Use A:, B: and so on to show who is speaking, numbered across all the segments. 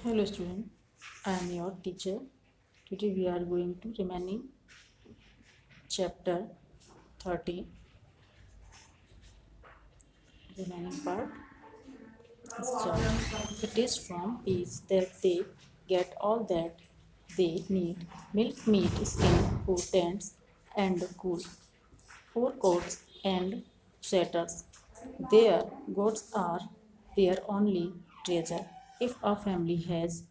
A: Hello student, I am your teacher. Today we are going to remaining chapter 30, remaining part. So it is from peas that they get all that they need: milk, meat, skin, food, tents, and cool, four coats and sweaters. Their goats are their only treasure. If a family has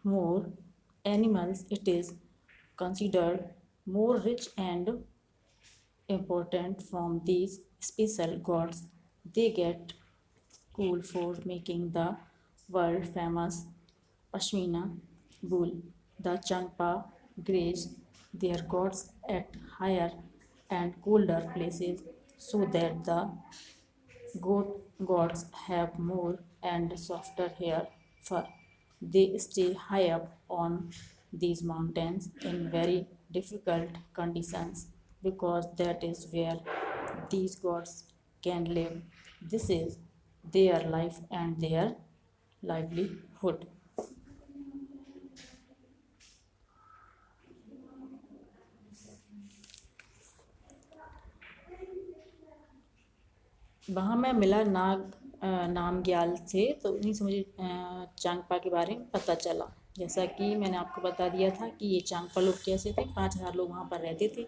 A: more animals, it is considered more rich and important. From these special gods they get cool for making the world famous pashmina wool. The Changpa graze their gods at higher and colder places so that the goat gods have more and softer hair fur. They stay high up on these mountains in very difficult conditions because that is where these gods can live. This is their life and their livelihood. वहाँ मैं मिला नामग्याल से, तो उन्हीं से मुझे चांगपा के बारे में पता चला। जैसा कि मैंने आपको बता दिया था कि ये चांगपा लोग कैसे थे। 5,000 लोग वहाँ पर रहते थे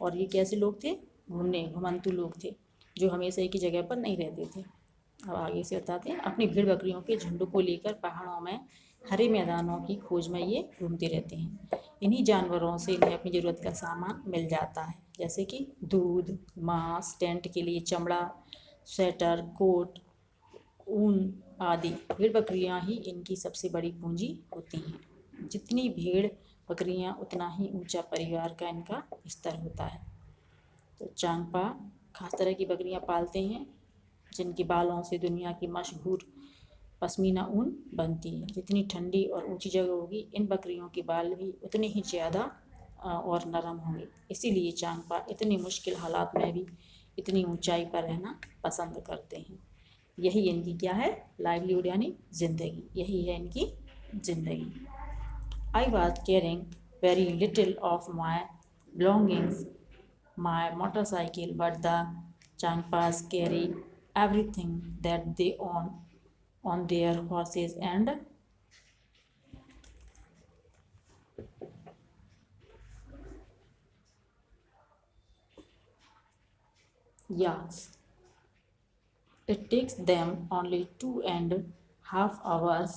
A: और ये कैसे लोग थे? घुमंतू लोग थे जो हमेशा एक ही जगह पर नहीं रहते थे। अब आगे से बताते हैं। अपनी भेड़ बकरियों के झुंड को लेकर पहाड़ों में हरे मैदानों की खोज में ये घूमते रहते हैं। इन्हीं जानवरों से इन्हें अपनी ज़रूरत का सामान मिल जाता है, जैसे कि दूध, मांस, टेंट के लिए चमड़ा, स्वेटर, कोट, ऊन आदि। भेड़ बकरियां ही इनकी सबसे बड़ी पूंजी होती हैं। जितनी भेड़ बकरियां उतना ही ऊंचा परिवार का इनका स्तर होता है। तो चांगपा खास तरह की बकरियां पालते हैं जिनके बालों से दुनिया की मशहूर पश्मीना ऊन बनती है। जितनी ठंडी और ऊंची जगह होगी, इन बकरियों के बाल भी उतने ही ज़्यादा और नरम होंगे। इसीलिए चांगपा इतनी मुश्किल हालात में भी इतनी ऊंचाई पर रहना पसंद करते हैं। यही इनकी क्या है? लाइवलीहुड यानी ज़िंदगी। यही है इनकी ज़िंदगी। I was caring very little of my belongings, my motorcycle, but the Changpas carry everything that they own on their horses and yaks. It takes them only 2.5 hours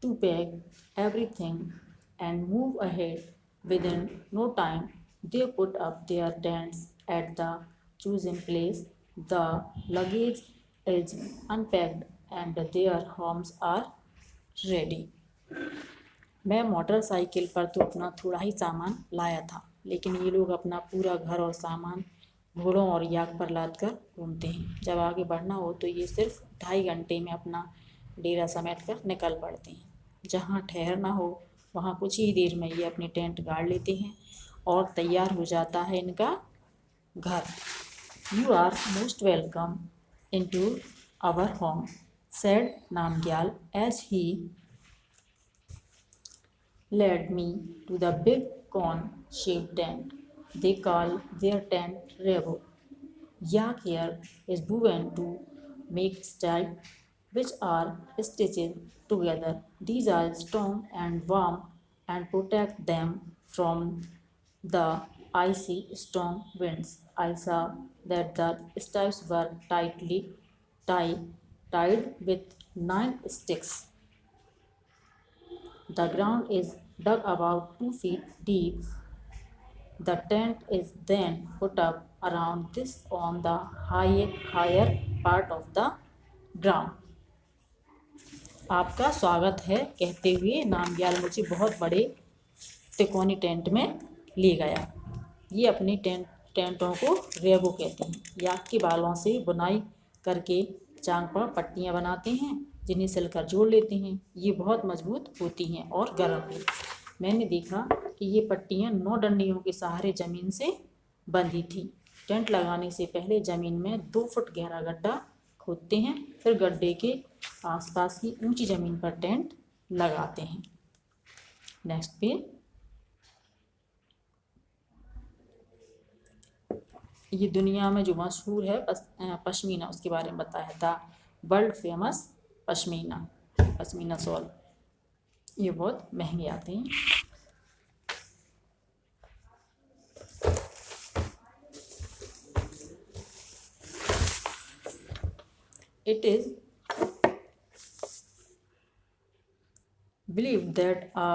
A: to pack everything and move ahead. Within no time, they put up their tents at the chosen place. The luggage is unpacked and their homes are ready. मैं motorcycle पर तो अपना थोड़ा ही सामान लाया था, लेकिन ये लोग अपना पूरा घर और सामान घोड़ों और याक पर लाद कर घूमते हैं। जब आगे बढ़ना हो तो ये सिर्फ 2.5 घंटे में अपना डेरा समेट कर निकल पड़ते हैं। जहाँ ठहरना हो वहाँ कुछ ही देर में ये अपनी टेंट गाड़ लेते हैं और तैयार हो जाता है इनका घर। You are most welcome into our home, said Namgyal as he led me to the big cone-shaped tent. They call their tent Revo. Yak here is woven to make stripes which are stitched together. These are strong and warm and protect them from the icy storm winds. I saw that the stripes were tied with 9 sticks. The ground is dug about 2 feet deep. The tent is then put up around this on the higher part of the ground. आपका स्वागत है कहते हुए नामग्याल मुझे बहुत बड़े तिकोनी tent में ले गया। ये अपनी टेंटों को रेबो कहते हैं। याक के बालों से बुनाई करके चांगपा पट्टियाँ बनाते हैं जिन्हें सिलकर जोड़ लेते हैं। ये बहुत मजबूत होती हैं और गर्म भी। मैंने देखा कि ये पट्टियाँ 9 डंडियों के सहारे ज़मीन से बंधी थी। टेंट लगाने से पहले ज़मीन में 2 फुट गहरा गड्ढा खोदते हैं, फिर गड्ढे के आसपास की ऊंची ज़मीन पर टेंट लगाते हैं। नेक्स्ट पे ये दुनिया में जो मशहूर है पश्मीना, उसके बारे में बताया है। The world famous pashmina shawl, ये बहुत महंगे आते हैं। It is believed that a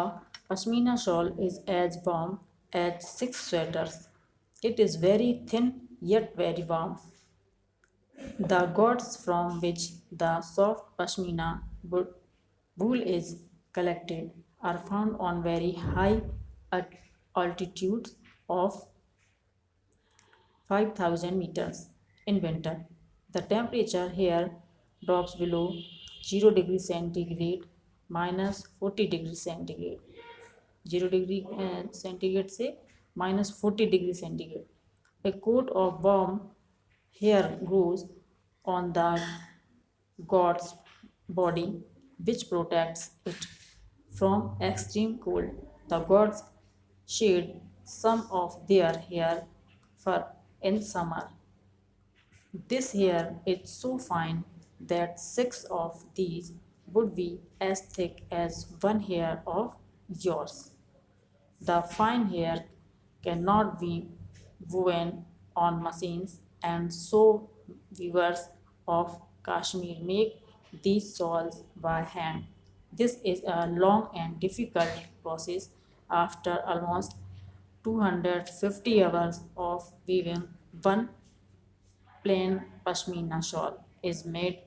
A: pashmina shawl is as warm as 6 sweaters. It is very thin yet very warm. The goats from which the soft pashmina wool is collected are found on very high altitudes of 5,000 meters in winter. The temperature here drops below 0 degree centigrade minus 40 degree centigrade. 0 degree centigrade से minus 40 degree centigrade. A coat of warm hair grows on the god's body, which protects it from extreme cold. The gods shed some of their hair fur in summer. This hair is so fine that 6 of these would be as thick as one hair of yours. The fine hair cannot be woven on machines, and so weavers of Kashmir make these shawls by hand. This is a long and difficult process. After almost 250 hours of weaving, one plain pashmina shawl is made.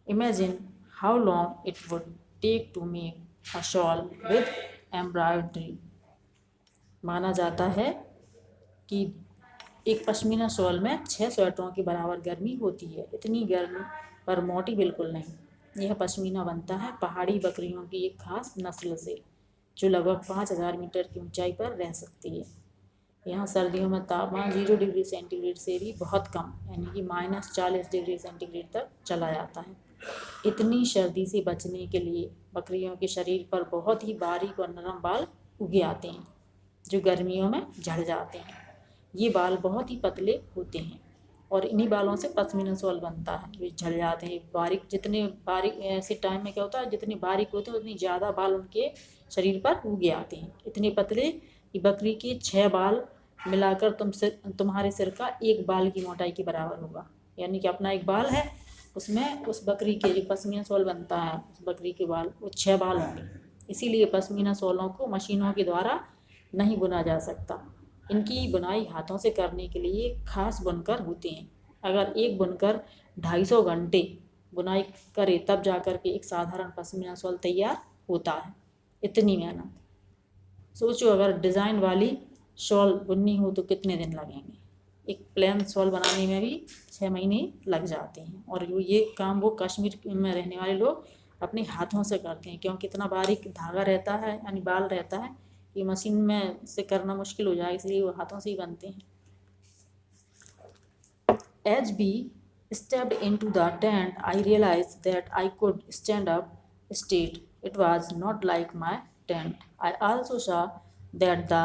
A: Imagine how long it would take to make a shawl with embroidery. माना जाता है कि एक pashmina shawl में 6 स्वेटरों के बराबर गर्मी होती है। इतनी गर्म पर मोटी बिल्कुल नहीं। यह पश्मीना बनता है पहाड़ी बकरियों की एक खास नस्ल से, जो लगभग 5,000 मीटर की ऊंचाई पर रह सकती है। यहाँ सर्दियों में तापमान 0 डिग्री सेंटीग्रेड से भी बहुत कम, यानी कि -40 डिग्री सेंटीग्रेड तक चला जाता है। इतनी सर्दी से बचने के लिए बकरियों के शरीर पर बहुत ही बारीक और नरम बाल उगे आते हैं, जो गर्मियों में झड़ जाते हैं। ये बाल बहुत ही पतले होते हैं और इन्हीं बालों से पश्मीना शॉल बनता है, जो झड़ जाते हैं। बारीक, जितने बारीक ऐसे टाइम में क्या होता है, जितने बारीक होते हैं उतनी ज़्यादा बाल उनके शरीर पर उगे आते हैं। इतने पतले कि बकरी के 6 बाल मिलाकर तुम्हारे सिर का एक बाल की मोटाई के बराबर होगा। यानी कि अपना एक बाल है, उसमें उस बकरी के जो पश्मीना शॉल बनता है, उस बकरी के बाल वो 6 बाल होंगे। इसीलिए पश्मीना शॉलों को मशीनों के द्वारा नहीं बुना जा सकता। इनकी बुनाई हाथों से करने के लिए खास बुनकर होते हैं। अगर एक बुनकर 250 घंटे बुनाई करे तब जाकर के एक साधारण पश्मीना शॉल तैयार होता है। इतनी मेहनत सोचो, अगर डिज़ाइन वाली शॉल बुननी हो तो कितने दिन लगेंगे। एक प्लेन शॉल बनाने में भी 6 महीने लग जाते हैं। और ये काम वो कश्मीर में रहने वाले लोग अपने हाथों से करते हैं, क्योंकि इतना बारीक धागा रहता है, यानी बाल रहता है, ये मशीन में से करना मुश्किल हो जाए, इसलिए वो हाथों से ही बनते हैं। As we stepped into the tent, I realized that I could stand up straight. It was not like my tent. I also saw that the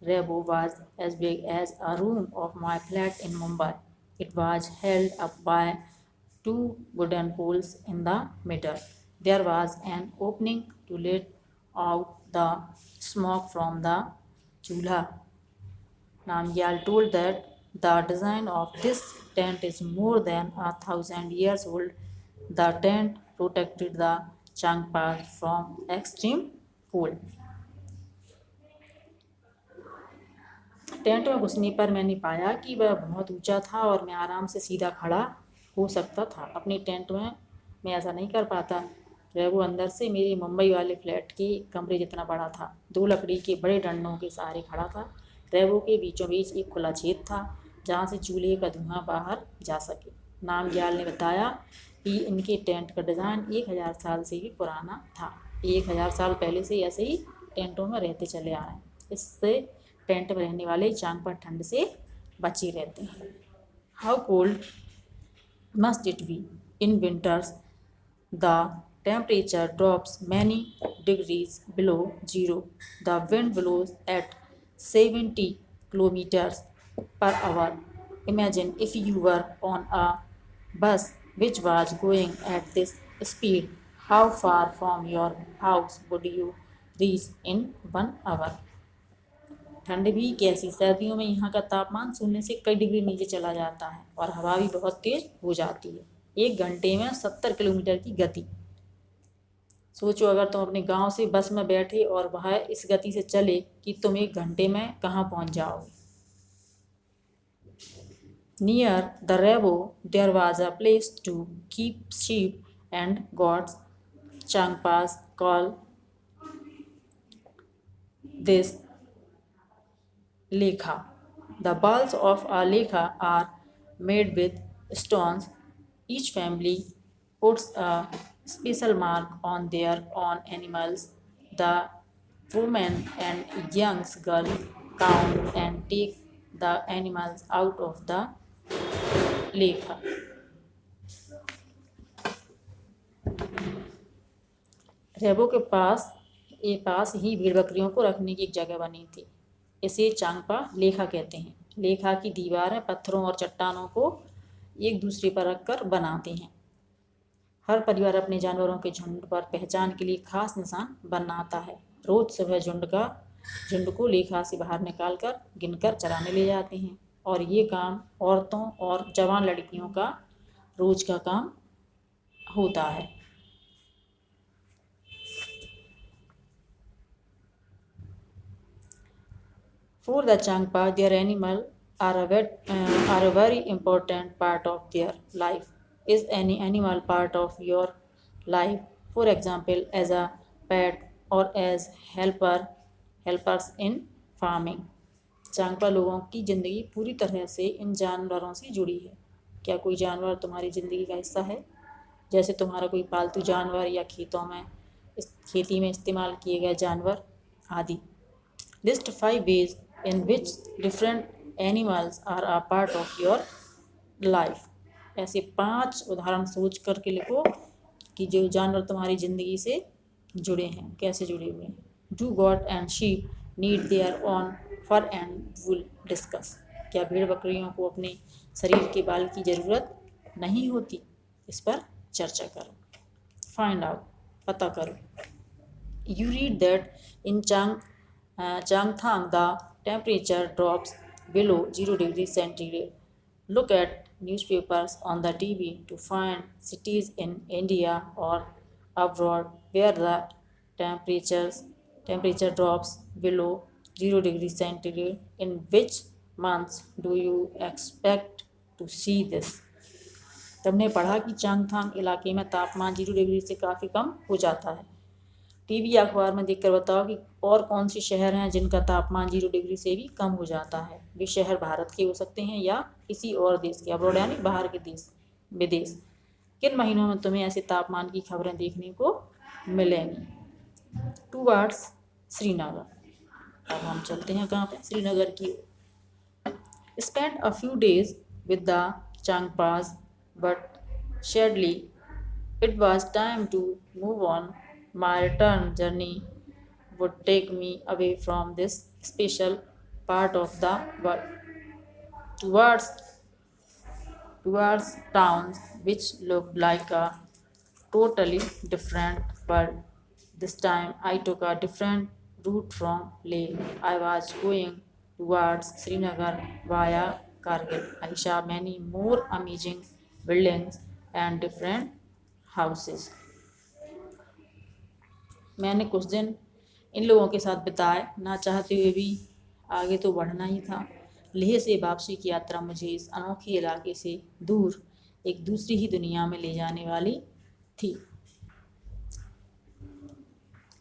A: rabo was as big as a room of my flat in Mumbai. It was held up by 2 wooden poles in the middle. There was an opening to let out the smoke from the chulha. Namgyal told that the design of this tent is more than 1,000 years old. The tent protected the Changpa from extreme cold. Tent में घुसने पर मैंने पाया कि वह बहुत ऊंचा था और मैं आराम से सीधा खड़ा हो सकता था। अपने टेंट में मैं ऐसा नहीं कर पाता। वो अंदर से मेरे मुंबई वाले फ्लैट के कमरे जितना बड़ा था। 2 लकड़ी के बड़े डंडों के सहारे खड़ा था। रेवो के बीचों बीच एक खुला छेद था, जहाँ से चूल्हे का धुआं बाहर जा सके। नामग्याल ने बताया कि इनके टेंट का डिज़ाइन 1000 साल से भी पुराना था। 1000 साल पहले से ऐसे ही टेंटों में रहते चले आ रहे हैं। इससे टेंट में रहने वाले चांगपा ठंड से बचे रहते हैं। How cold must it be in winters The temperature drops many degrees below zero. The wind blows at 70 kilometers per hour. Imagine if you were on a bus which was going at this speed. How far from your house would you reach in 1 hour? ठंड भी कैसी, सर्दियों में यहाँ का तापमान शून्य से कई डिग्री नीचे चला जाता है और हवा भी बहुत तेज हो जाती है। 1 घंटे में 70 किलोमीटर की गति। सोचो अगर तुम अपने गांव से बस में बैठे और वह इस गति से चले कि तुम 1 घंटे में कहाँ पहुँच जाओगे। Near the Rabo, there was a place to keep sheep and goats. Changpas call this lekha. The balls of a lekha are made with stones. Each family puts a special mark on their own animals. The women and young girl count and take the animals out of the lekha. रेबो के पास ही भेड़ बकरियों को रखने की एक जगह बनी थी। इसे चांगपा लेखा कहते हैं। लेखा की दीवारें पत्थरों और चट्टानों को एक दूसरे पर रखकर बनाते हैं। हर परिवार अपने जानवरों के झुंड पर पहचान के लिए खास निशान बनाता है। रोज सुबह झुंड को लेखा से बाहर निकालकर गिनकर चराने ले जाते हैं और ये काम औरतों और जवान लड़कियों का रोज का काम होता है। For the Changpa, their animal are a very important part of their life. Is any animal part of your life? For example, as a pet or as helpers in farming. Changpa लोगों की ज़िंदगी पूरी तरह से इन जानवरों से जुड़ी है। क्या कोई जानवर तुम्हारी ज़िंदगी का हिस्सा है, जैसे तुम्हारा कोई पालतू जानवर या खेती में इस्तेमाल किए गए जानवर आदि। List 5 ways in which different animals are a part of your life. ऐसे 5 उदाहरण सोच करके लिखो कि जो जानवर तुम्हारी ज़िंदगी से जुड़े हैं, कैसे जुड़े हुए हैं। Do goat and sheep need their own fur and wool? Discuss. क्या भेड़ बकरियों को अपने शरीर के बाल की ज़रूरत नहीं होती? इस पर चर्चा करो। Find out. पता करो। You read that in Changthang, the temperature drops below 0 degrees centigrade. Look at newspapers on the TV to find cities in India or abroad where the temperature drops below 0 degrees centigrade. In which months do you expect to see this? तुमने पढ़ा कि चांगथांग इलाके में तापमान 0 degree से काफ़ी कम हो जाता है। टीवी या अखबार में देखकर बताओ कि और कौन से शहर हैं जिनका तापमान 0 डिग्री से भी कम हो जाता है। वे शहर भारत के हो सकते हैं या किसी और देश के, अब्रॉड यानी बाहर के विदेश। किन महीनों में तुम्हें ऐसे तापमान की खबरें देखने को मिलेंगी? टूवर्ड्स श्रीनगर। अब हम चलते हैं कहाँ पे? श्रीनगर की ओर। Spend a few days with the Changpas but sadly it was time to move on. My return journey would take me away from this special part of the world towards towns which looked like a totally different world. This time I took a different route from Leh. I was going towards Srinagar via Kargil. I saw many more amazing buildings and different houses. मैंने कुछ दिन इन लोगों के साथ बिताए, ना चाहते हुए भी आगे तो बढ़ना ही था। लेह से वापसी की यात्रा मुझे इस अनोखे इलाके से दूर एक दूसरी ही दुनिया में ले जाने वाली थी।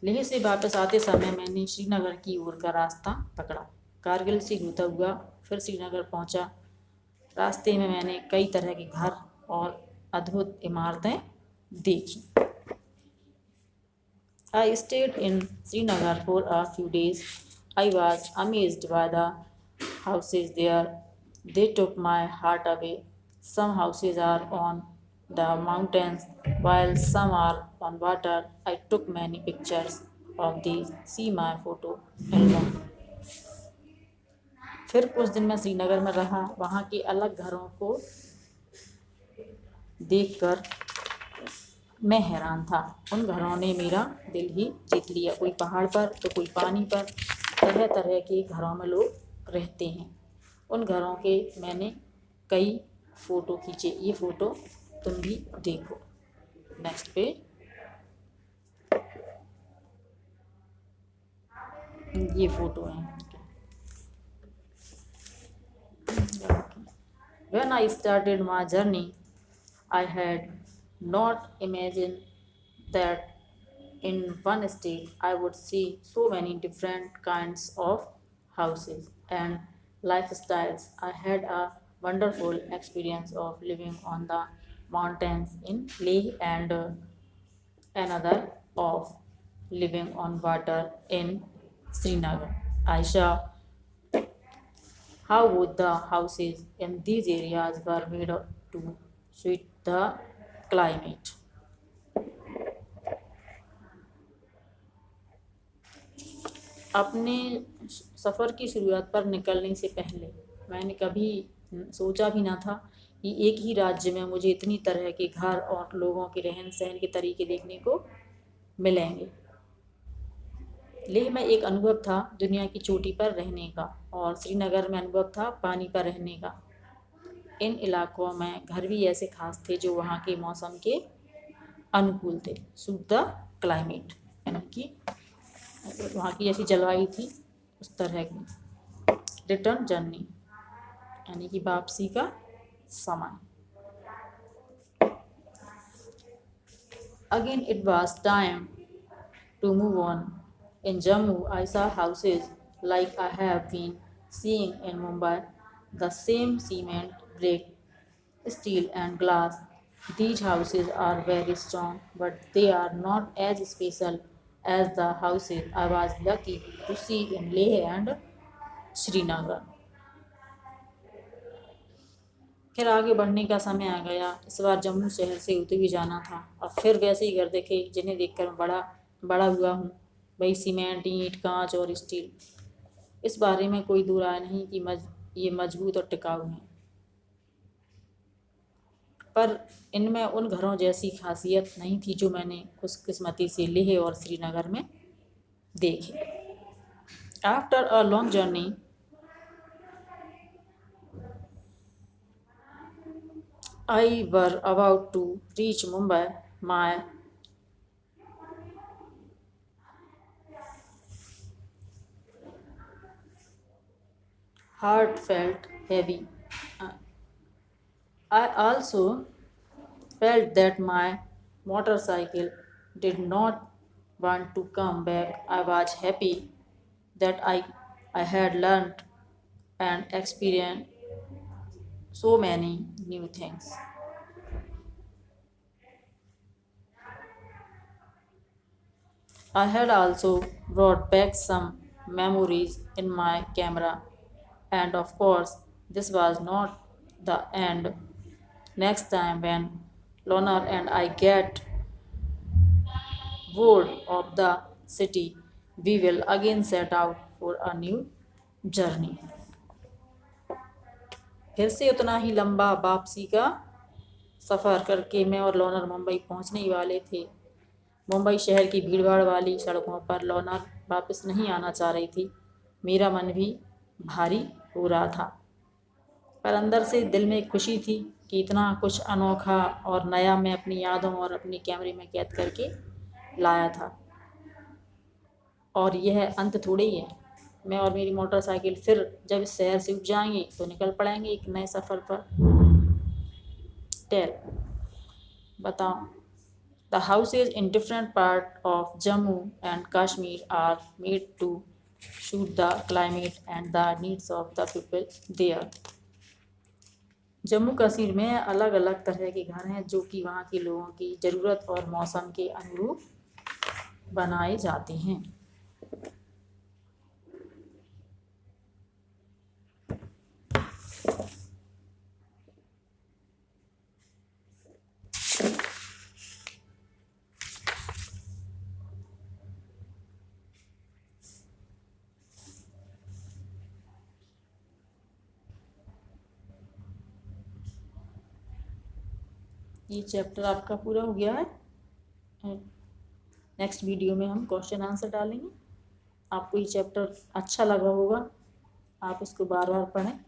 A: लेह से वापस आते समय मैंने श्रीनगर की ओर का रास्ता पकड़ा। कारगिल से होता हुआ फिर श्रीनगर पहुंचा। रास्ते में मैंने कई तरह के घर और अद्भुत इमारतें देखी। I stayed in Srinagar for a few days. I was amazed by the houses there. They took my heart away. Some houses are on the mountains, while some are on water. I took many pictures of these. See my photo album. फिर कुछ दिन मैं श्रीनगर में रहा। वहाँ के अलग घरों को देखकर मैं हैरान था। उन घरों ने मेरा दिल ही जीत लिया। कोई पहाड़ पर तो कोई पानी पर, तरह तरह के घरों में लोग रहते हैं। उन घरों के मैंने कई फ़ोटो खींचे। ये फ़ोटो तुम भी देखो। नेक्स्ट पे ये फ़ोटो है। When I started my journey, I had not imagined that in one state I would see so many different kinds of houses and lifestyles. I had a wonderful experience of living on the mountains in Leh and another of living on water in Srinagar. Aisha, how would the houses in these areas were made to suit the climate? अपने सफ़र की शुरुआत पर निकलने से पहले मैंने कभी सोचा भी ना था कि एक ही राज्य में मुझे इतनी तरह के घर और लोगों के रहन सहन के तरीके देखने को मिलेंगे। लेह में एक अनुभव था दुनिया की चोटी पर रहने का, और श्रीनगर में अनुभव था पानी पर रहने का। इन इलाकों में घर भी ऐसे खास थे जो वहाँ के मौसम के अनुकूल थे। सूट द क्लाइमेट, यानी कि वहाँ की जैसी जलवायु थी उस तरह की। रिटर्न जर्नी, यानी कि वापसी का समय। Again it was time to move on. In Jammu, I saw houses like I have been seeing in Mumbai, the same cement, brick, steel, and glass. These houses are very strong, but they are not as special as the houses I was lucky to see in Leh and Srinagar. फिर आगे बढ़ने का समय आ गया। इस बार जम्मू शहर से होते हुए जाना था, और फिर वैसे ही घर देखे जिन्हें देखकर मैं बड़ा बड़ा हुआ हूँ। वही सीमेंट, ईंट, कांच और स्टील। इस बारे में कोई दो राय नहीं कि ये मजबूत और टिकाऊ हैं, पर इनमें उन घरों जैसी खासियत नहीं थी जो मैंने खुशकिस्मती से लेह और श्रीनगर में देखे। After a long journey I were about to reach Mumbai. My heart felt heavy. Uh, I also felt that my motorcycle did not want to come back. I was happy that I had learned and experienced so many new things. I had also brought back some memories in my camera, and of course, this was not the end. Next time, when Lona and I get bored of the city, we will again set out for a new journey. फिर से उतना ही लंबा वापसी का सफ़र करके मैं और loner Mumbai पहुंचने ही वाले थे। मुंबई शहर की भीड़भाड़ वाली सड़कों पर लोनर वापस नहीं आना चाह रही थी। मेरा मन भी भारी हो रहा था, पर अंदर से दिल में खुशी थी कि इतना कुछ अनोखा और नया मैं अपनी यादों और अपने कैमरे में कैद करके लाया था। और यह अंत थोड़े ही है। मैं और मेरी मोटरसाइकिल फिर जब इस शहर से उठ जाएंगे तो निकल पड़ेंगे एक नए सफ़र पर। टेल, बताओ। The houses in different parts of Jammu and Kashmir are made to suit the climate and the needs of the people there. Jammu Kashmir में अलग अलग तरह के घर हैं जो कि वहाँ के लोगों की ज़रूरत और मौसम के अनुरूप बनाए जाते हैं। ये चैप्टर आपका पूरा हो गया है। नेक्स्ट वीडियो में हम क्वेश्चन आंसर डालेंगे। आपको ये चैप्टर अच्छा लगा होगा, आप इसको बार बार पढ़ें।